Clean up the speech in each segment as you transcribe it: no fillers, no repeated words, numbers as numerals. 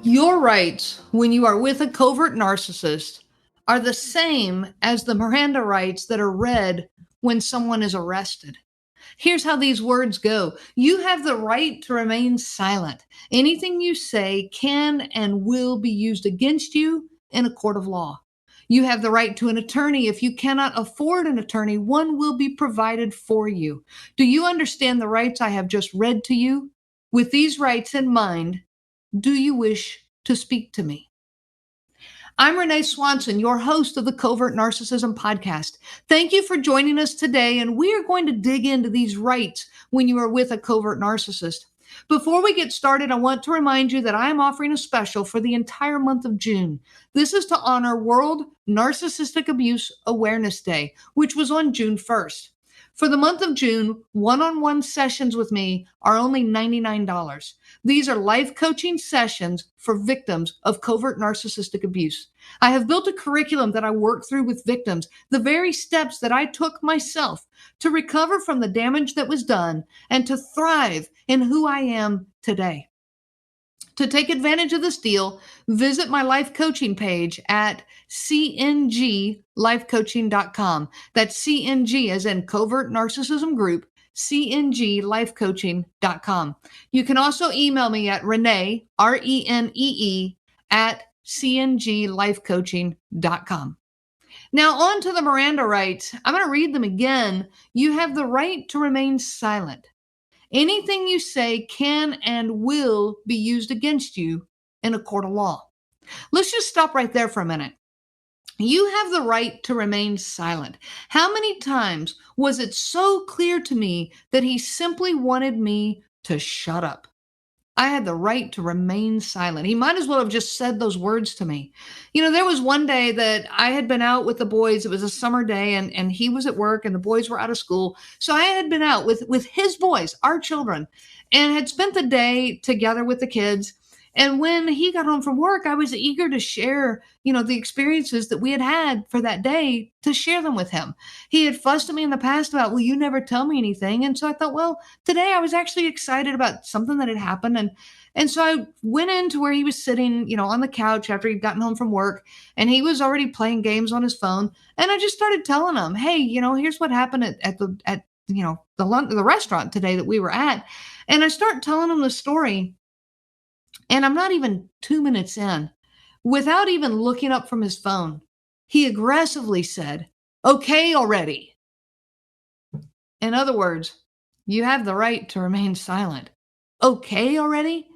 Your rights when you are with a covert narcissist are the same as the Miranda rights that are read when someone is arrested. Here's how these words go. You have the right to remain silent. Anything you say can and will be used against you in a court of law. You have the right to an attorney. If you cannot afford an attorney, one will be provided for you. Do you understand the rights I have just read to you? With these rights in mind, do you wish to speak to me? I'm Renee Swanson, your host of the Covert Narcissism podcast. Thank you for joining us today, and we are going to dig into these rights when you are with a covert narcissist. Before we get started, I want to remind you that I am offering a special for the entire month of June. This is to honor World Narcissistic Abuse Awareness Day, which was on June 1st. For the month of June, one-on-one sessions with me are only $99. These are life coaching sessions for victims of covert narcissistic abuse. I have built a curriculum that I work through with victims, the very steps that I took myself to recover from the damage that was done and to thrive in who I am today. To take advantage of this deal, visit my life coaching page at cnglifecoaching.com. That's CNG as in Covert Narcissism Group, cnglifecoaching.com. You can also email me at Renee, Renee, at cnglifecoaching.com. Now, on to the Miranda rights. I'm going to read them again. You have the right to remain silent. Anything you say can and will be used against you in a court of law. Let's just stop right there for a minute. You have the right to remain silent. How many times was it so clear to me that he simply wanted me to shut up? I had the right to remain silent. He might as well have just said those words to me. There was one day that I had been out with the boys. It was a summer day and he was at work and the boys were out of school. So I had been out with his boys, our children, and had spent the day together with the kids. And when he got home from work, I was eager to share, the experiences that we had had for that day, to share them with him. He had fussed at me in the past about, well, you never tell me anything. And so I thought, well, today I was actually excited about something that had happened. And so I went into where he was sitting, on the couch after he'd gotten home from work, and he was already playing games on his phone. And I just started telling him, hey, here's what happened at the restaurant today that we were at. And I start telling him the story. And I'm not even 2 minutes in, without even looking up from his phone, he aggressively said, "Okay already." In other words, you have the right to remain silent. Okay already?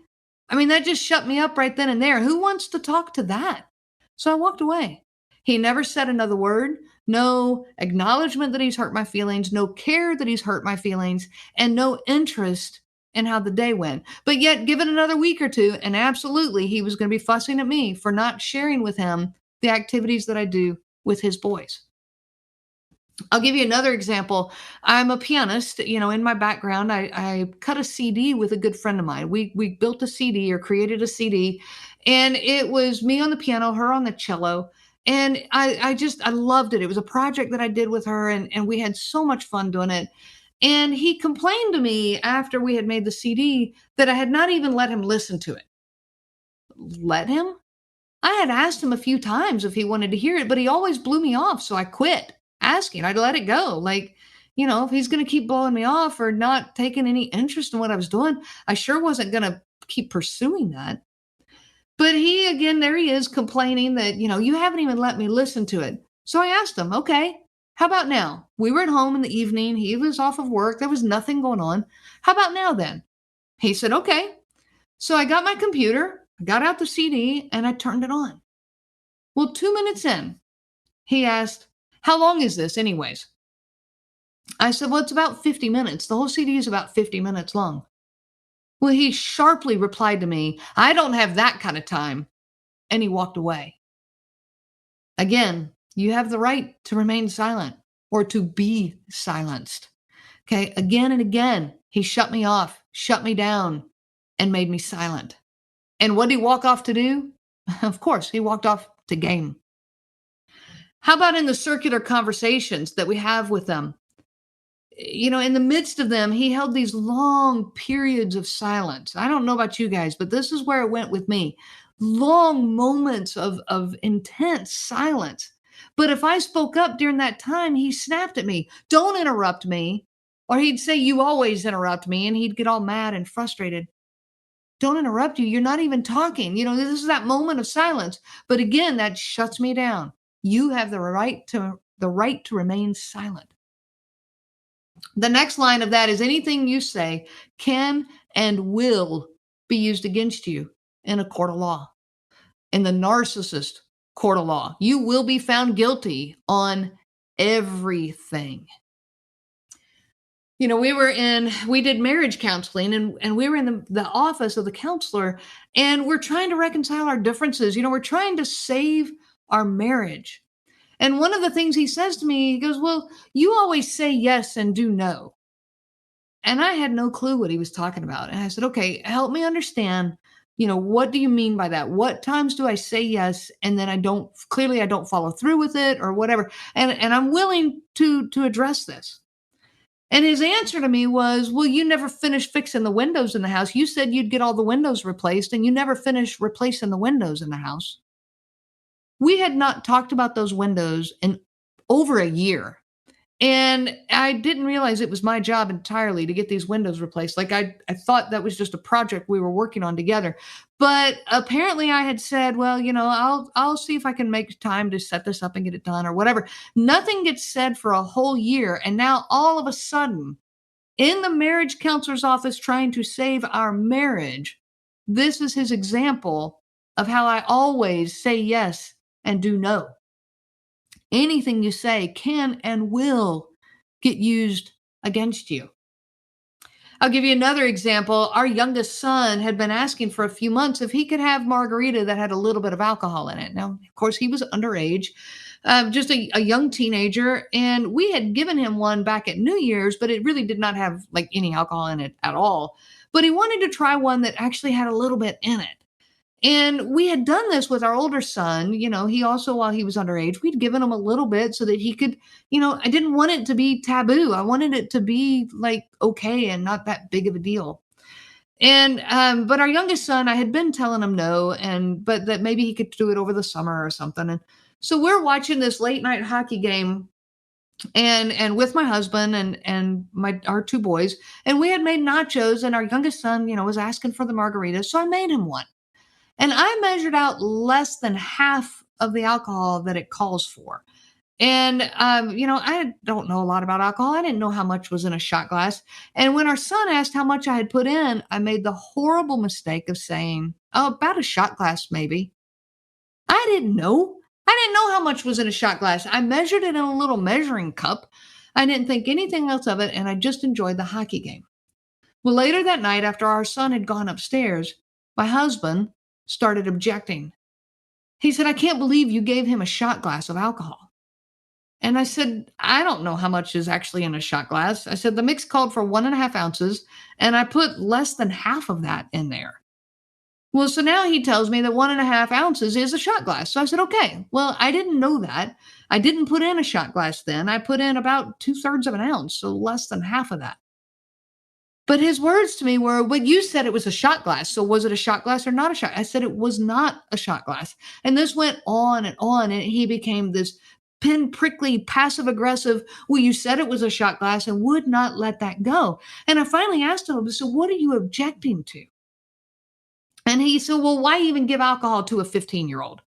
I mean, that just shut me up right then and there. Who wants to talk to that? So I walked away. He never said another word, no acknowledgement that he's hurt my feelings, no care that he's hurt my feelings, and no interest and how the day went. But yet, give it another week or two, and absolutely, he was going to be fussing at me for not sharing with him the activities that I do with his boys. I'll give you another example. I'm a pianist. In my background, I cut a CD with a good friend of mine. We built a CD or created a CD, and it was me on the piano, her on the cello. And I loved it. It was a project that I did with her, and we had so much fun doing it. And he complained to me after we had made the CD that I had not even let him listen to it. Let him? I had asked him a few times if he wanted to hear it, but he always blew me off. So I quit asking. I'd let it go. If he's going to keep blowing me off or not taking any interest in what I was doing, I sure wasn't going to keep pursuing that. But there he is complaining that, you haven't even let me listen to it. So I asked him, okay, how about now? We were at home in the evening. He was off of work. There was nothing going on. How about now then? He said, okay. So I got my computer, I got out the CD, and I turned it on. Well, 2 minutes in, he asked, how long is this anyways? I said, well, it's about 50 minutes. The whole CD is about 50 minutes long. Well, he sharply replied to me, I don't have that kind of time. And he walked away. Again, you have the right to remain silent or to be silenced. Okay, again and again, he shut me off, shut me down, and made me silent. And what did he walk off to do? Of course, he walked off to game. How about in the circular conversations that we have with them? In the midst of them, he held these long periods of silence. I don't know about you guys, but this is where it went with me. long moments of intense silence. But if I spoke up during that time, he snapped at me, "Don't interrupt me." Or he'd say, "You always interrupt me." And he'd get all mad and frustrated. Don't interrupt you. You're not even talking. This is that moment of silence. But again, that shuts me down. You have the right to remain silent. The next line of that is anything you say can and will be used against you in a court of law. In the narcissist court of law, you will be found guilty on everything. We did marriage counseling, and we were in the office of the counselor, and we're trying to reconcile our differences. We're trying to save our marriage. And one of the things he says to me, he goes, "Well, you always say yes and do no." And I had no clue what he was talking about. And I said, "Okay, help me understand, what do you mean by that? What times do I say yes and then I don't follow through with it or whatever? And I'm willing to address this." And his answer to me was, "Well, you never finished fixing the windows in the house. You said you'd get all the windows replaced and you never finished replacing the windows in the house." We had not talked about those windows in over a year. And I didn't realize it was my job entirely to get these windows replaced. Like I thought that was just a project we were working on together. But apparently I had said, "Well, I'll see if I can make time to set this up and get it done or whatever." Nothing gets said for a whole year. And now all of a sudden, in the marriage counselor's office trying to save our marriage, this is his example of how I always say yes and do no. Anything you say can and will get used against you. I'll give you another example. Our youngest son had been asking for a few months if he could have margarita that had a little bit of alcohol in it. Now, of course, he was underage, just a young teenager, and we had given him one back at New Year's, but it really did not have like any alcohol in it at all. But he wanted to try one that actually had a little bit in it. And we had done this with our older son. He also, while he was underage, we'd given him a little bit so that he could, I didn't want it to be taboo. I wanted it to be like okay and not that big of a deal. But our youngest son, I had been telling him no, but that maybe he could do it over the summer or something. And so we're watching this late night hockey game and with my husband and our two boys, and we had made nachos, and our youngest son, was asking for the margarita. So I made him one. And I measured out less than half of the alcohol that it calls for. And, I don't know a lot about alcohol. I didn't know how much was in a shot glass. And when our son asked how much I had put in, I made the horrible mistake of saying, "Oh, about a shot glass, maybe." I didn't know. I didn't know how much was in a shot glass. I measured it in a little measuring cup. I didn't think anything else of it. And I just enjoyed the hockey game. Well, later that night, after our son had gone upstairs, my husband started objecting. He said, "I can't believe you gave him a shot glass of alcohol." And I said, "I don't know how much is actually in a shot glass." I said, "The mix called for 1.5 ounces, and I put less than half of that in there." Well, so now he tells me that 1.5 ounces is a shot glass. So I said, "Okay, well, I didn't know that. I didn't put in a shot glass then. I put in about 2/3 of an ounce, so less than half of that." But his words to me were, "But you said it was a shot glass. So was it a shot glass or not a shot?" I said it was not a shot glass. And this went on, and he became this prickly, passive aggressive. "Well, you said it was a shot glass," and would not let that go. And I finally asked him, "So what are you objecting to?" And he said, "Well, why even give alcohol to a 15-year-old?"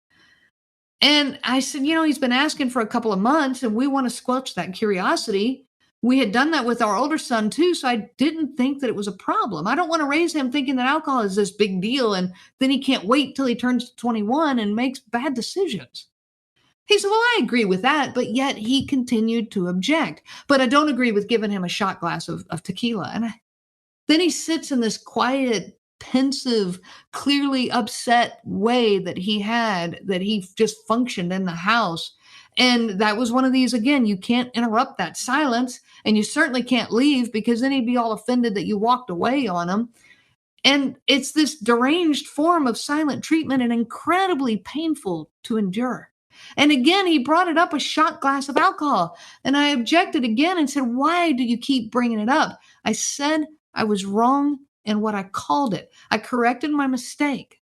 And I said, "He's been asking for a couple of months and we want to squelch that curiosity. We had done that with our older son too, so I didn't think that it was a problem. I don't want to raise him thinking that alcohol is this big deal and then he can't wait till he turns 21 and makes bad decisions." He said, "Well, I agree with that," but yet he continued to object. "But I don't agree with giving him a shot glass of tequila." And then he sits in this quiet, pensive, clearly upset way that he just functioned in the house. And that was one of these, again, you can't interrupt that silence, and you certainly can't leave because then he'd be all offended that you walked away on him. And it's this deranged form of silent treatment and incredibly painful to endure. And again, he brought it up a shot glass of alcohol. And I objected again and said, "Why do you keep bringing it up?" I said I was wrong in what I called it. I corrected my mistake.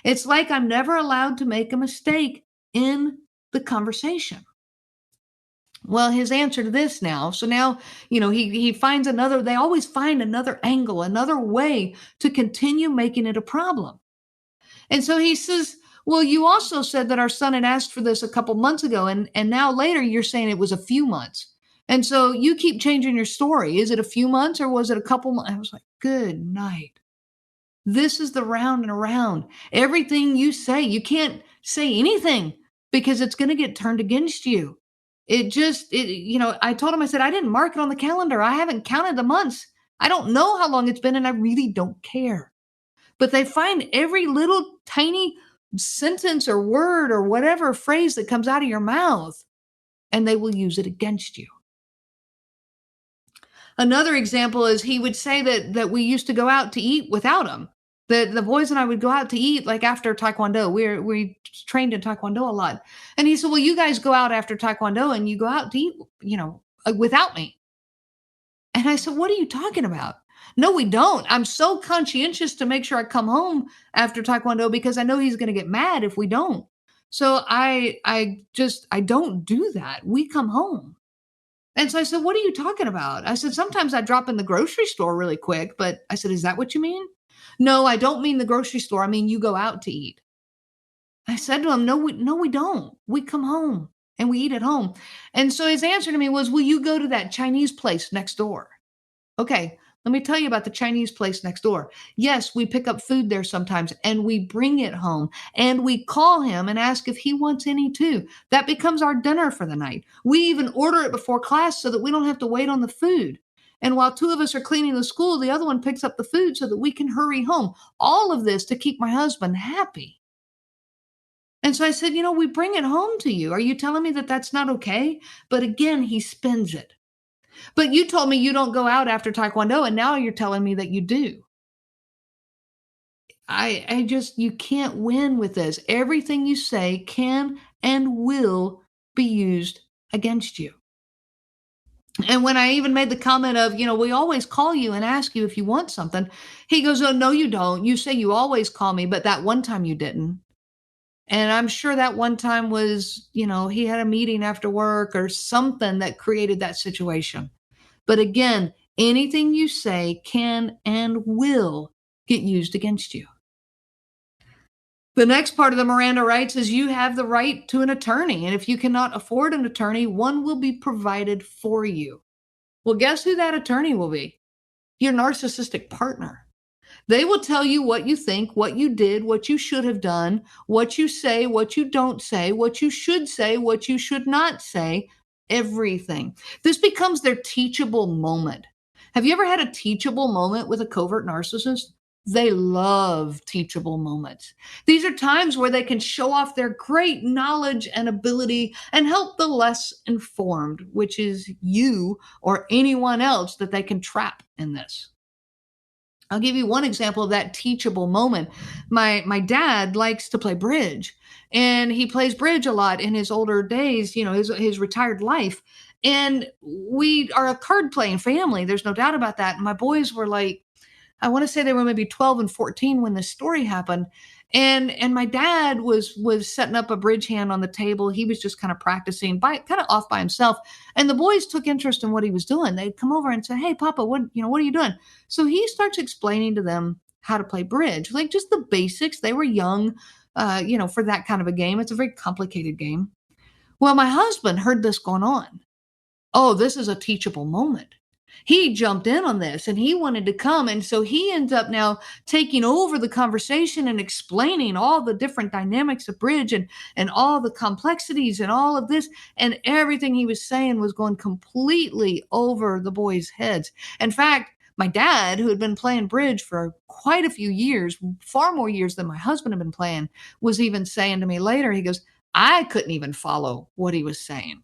It's like I'm never allowed to make a mistake in the conversation. Well, his answer to this now, so now, he finds another, they always find another angle, another way to continue making it a problem. And so he says, well, you also said that our son had asked for this a couple months ago, and now later you're saying it was a few months. And so you keep changing your story. Is it a few months or was it a couple months? I was like, good night. This is the round and around. Everything you say, you can't say anything because it's going to get turned against you. I told him, I said, I didn't mark it on the calendar. I haven't counted the months. I don't know how long it's been and I really don't care. But they find every little tiny sentence or word or whatever phrase that comes out of your mouth and they will use it against you. Another example is he would say that we used to go out to eat without him. The boys and I would go out to eat like after Taekwondo. We trained in Taekwondo a lot. And he said, well, you guys go out after Taekwondo and you go out to eat, without me. And I said, what are you talking about? No, we don't. I'm so conscientious to make sure I come home after Taekwondo because I know he's going to get mad if we don't. So I don't do that. We come home. And so I said, what are you talking about? I said, sometimes I drop in the grocery store really quick, but I said, is that what you mean? No, I don't mean the grocery store. I mean, you go out to eat. I said to him, no, we don't. We come home and we eat at home. And so his answer to me was, will you go to that Chinese place next door? Okay, let me tell you about the Chinese place next door. Yes, we pick up food there sometimes and we bring it home and we call him and ask if he wants any too. That becomes our dinner for the night. We even order it before class so that we don't have to wait on the food. And while two of us are cleaning the school, the other one picks up the food so that we can hurry home. All of this to keep my husband happy. And so I said, we bring it home to you. Are you telling me that that's not okay? But again, he spins it. But you told me you don't go out after Taekwondo, and now you're telling me that you do. You can't win with this. Everything you say can and will be used against you. And when I even made the comment of, we always call you and ask you if you want something, he goes, oh, no, you don't. You say you always call me, but that one time you didn't. And I'm sure that one time was, he had a meeting after work or something that created that situation. But again, anything you say can and will get used against you. The next part of the Miranda rights is you have the right to an attorney. And if you cannot afford an attorney, one will be provided for you. Well, guess who that attorney will be? Your narcissistic partner. They will tell you what you think, what you did, what you should have done, what you say, what you don't say, what you should say, what you should not say, everything. This becomes their teachable moment. Have you ever had a teachable moment with a covert narcissist? They love teachable moments. These are times where they can show off their great knowledge and ability and help the less informed, which is you or anyone else that they can trap in this. I'll give you one example of that teachable moment. My dad likes to play bridge, and he plays bridge a lot in his older days, his retired life. And we are a card playing family. There's no doubt about that. And my boys were like, I want to say they were maybe 12 and 14 when this story happened. And my dad was setting up a bridge hand on the table. He was just kind of practicing kind of off by himself. And the boys took interest in what he was doing. They'd come over and say, "Hey, Papa, what are you doing?" So he starts explaining to them how to play bridge, like just the basics. They were young, for that kind of a game. It's a very complicated game. Well, my husband heard this going on. Oh, this is a teachable moment. He jumped in on this and he wanted to come. And so he ends up now taking over the conversation and explaining all the different dynamics of bridge and all the complexities and all of this. And everything he was saying was going completely over the boys' heads. In fact, my dad, who had been playing bridge for quite a few years, far more years than my husband had been playing, was even saying to me later, he goes, I couldn't even follow what he was saying.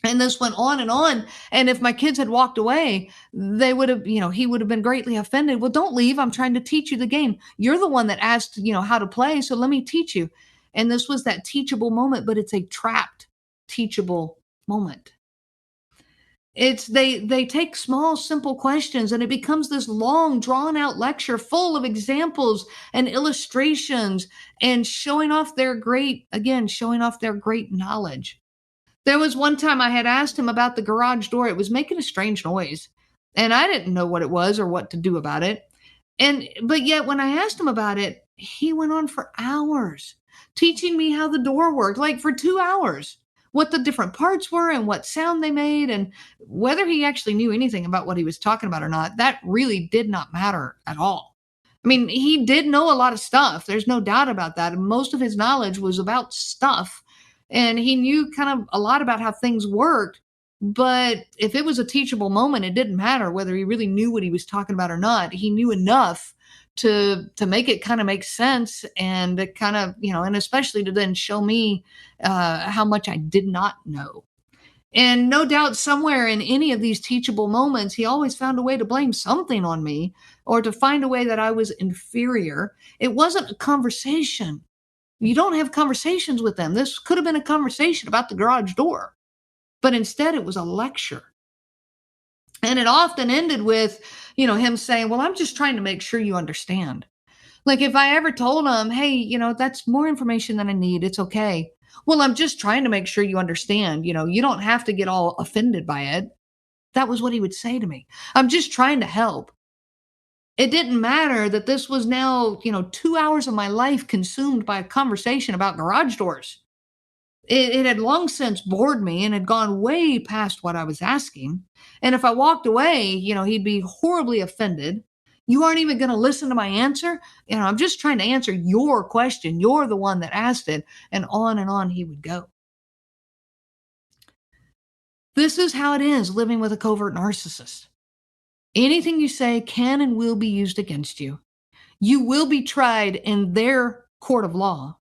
And this went on and on. And if my kids had walked away, they would have, he would have been greatly offended. Well, don't leave. I'm trying to teach you the game. You're the one that asked, how to play. So let me teach you. And this was that teachable moment, but it's a trapped, teachable moment. They take small, simple questions and it becomes this long, drawn out lecture full of examples and illustrations and showing off their great knowledge. There was one time I had asked him about the garage door. It was making a strange noise, and I didn't know what it was or what to do about it. But yet when I asked him about it, he went on for hours teaching me how the door worked, like for 2 hours, what the different parts were and what sound they made, and whether he actually knew anything about what he was talking about or not, that really did not matter at all. I mean, he did know a lot of stuff. There's no doubt about that. And most of his knowledge was about stuff. And he knew kind of a lot about how things worked. But if it was a teachable moment, it didn't matter whether he really knew what he was talking about or not. He knew enough to make it kind of make sense and to kind of, and especially to then show me how much I did not know. And no doubt somewhere in any of these teachable moments, he always found a way to blame something on me or to find a way that I was inferior. It wasn't a conversation. You don't have conversations with them. This could have been a conversation about the garage door, but instead it was a lecture. And it often ended with, him saying, well, I'm just trying to make sure you understand. Like if I ever told him, hey, that's more information than I need. It's okay. Well, I'm just trying to make sure you understand. You don't have to get all offended by it. That was what he would say to me. I'm just trying to help. It didn't matter that this was now, 2 hours of my life consumed by a conversation about garage doors. It had long since bored me and had gone way past what I was asking. And if I walked away, he'd be horribly offended. You aren't even going to listen to my answer? I'm just trying to answer your question. You're the one that asked it. And on he would go. This is how it is living with a covert narcissist. Anything you say can and will be used against you. You will be tried in their court of law.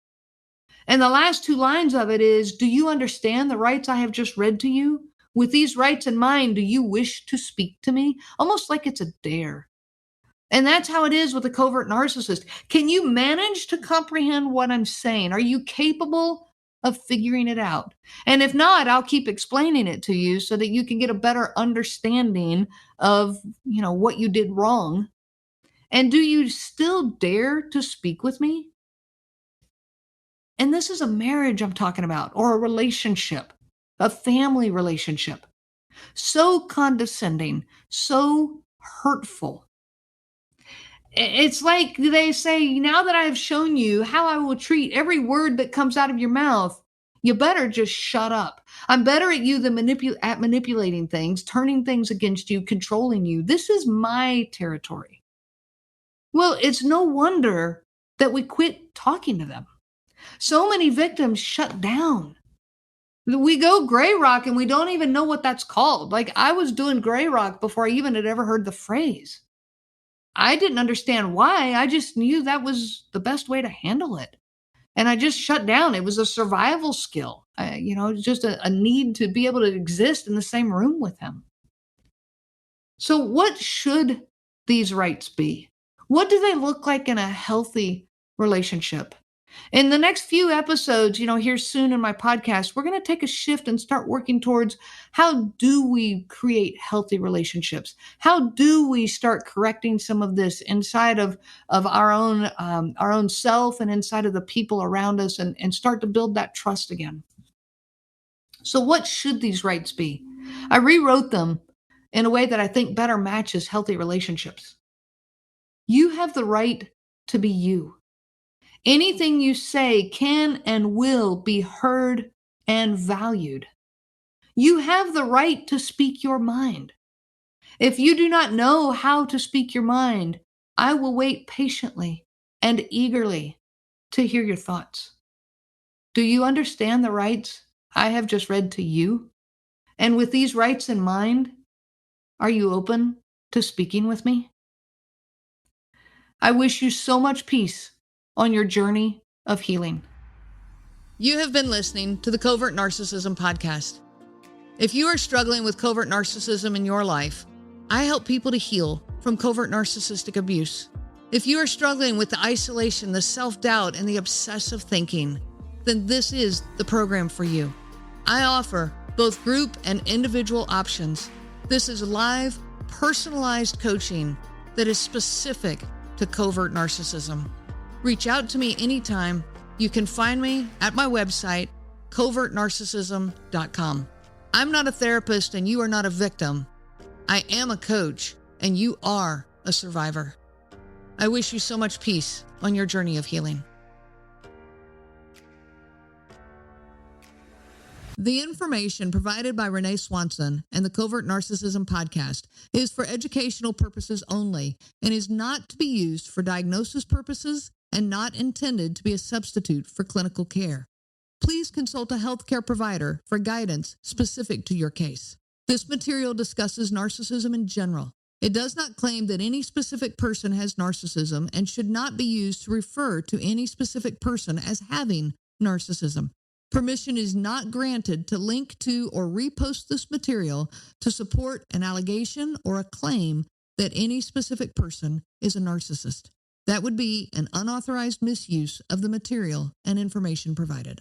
And the last 2 lines of it is, do you understand the rights I have just read to you? With these rights in mind, do you wish to speak to me? Almost like it's a dare. And that's how it is with a covert narcissist. Can you manage to comprehend what I'm saying? Are you capable of figuring it out? And if not, I'll keep explaining it to you so that you can get a better understanding of, what you did wrong. And do you still dare to speak with me? And this is a marriage I'm talking about, or a relationship, a family relationship. So condescending, so hurtful. It's like they say, now that I have shown you how I will treat every word that comes out of your mouth, you better just shut up. I'm better at you than manipulating things, turning things against you, controlling you. This is my territory. Well, it's no wonder that we quit talking to them. So many victims shut down. We go gray rock and we don't even know what that's called. Like I was doing gray rock before I even had ever heard the phrase. I didn't understand why. I just knew that was the best way to handle it. And I just shut down. It was a survival skill, just a need to be able to exist in the same room with him. So what should these rights be? What do they look like in a healthy relationship? In the next few episodes, here soon in my podcast, we're going to take a shift and start working towards how do we create healthy relationships? How do we start correcting some of this inside of our own self and inside of the people around us and start to build that trust again? So what should these rights be? I rewrote them in a way that I think better matches healthy relationships. You have the right to be you. Anything you say can and will be heard and valued. You have the right to speak your mind. If you do not know how to speak your mind, I will wait patiently and eagerly to hear your thoughts. Do you understand the rights I have just read to you? And with these rights in mind, are you open to speaking with me? I wish you so much peace on your journey of healing. You have been listening to the Covert Narcissism Podcast. If you are struggling with covert narcissism in your life, I help people to heal from covert narcissistic abuse. If you are struggling with the isolation, the self-doubt, and the obsessive thinking, then this is the program for you. I offer both group and individual options This is live, personalized coaching that is specific to covert narcissism. Reach out to me anytime. You can find me at my website, covertnarcissism.com. I'm not a therapist and you are not a victim. I am a coach and you are a survivor. I wish you so much peace on your journey of healing. The information provided by Renee Swanson and the Covert Narcissism podcast is for educational purposes only and is not to be used for diagnosis purposes and not intended to be a substitute for clinical care. Please consult a healthcare provider for guidance specific to your case. This material discusses narcissism in general. It does not claim that any specific person has narcissism and should not be used to refer to any specific person as having narcissism. Permission is not granted to link to or repost this material to support an allegation or a claim that any specific person is a narcissist. That would be an unauthorized misuse of the material and information provided.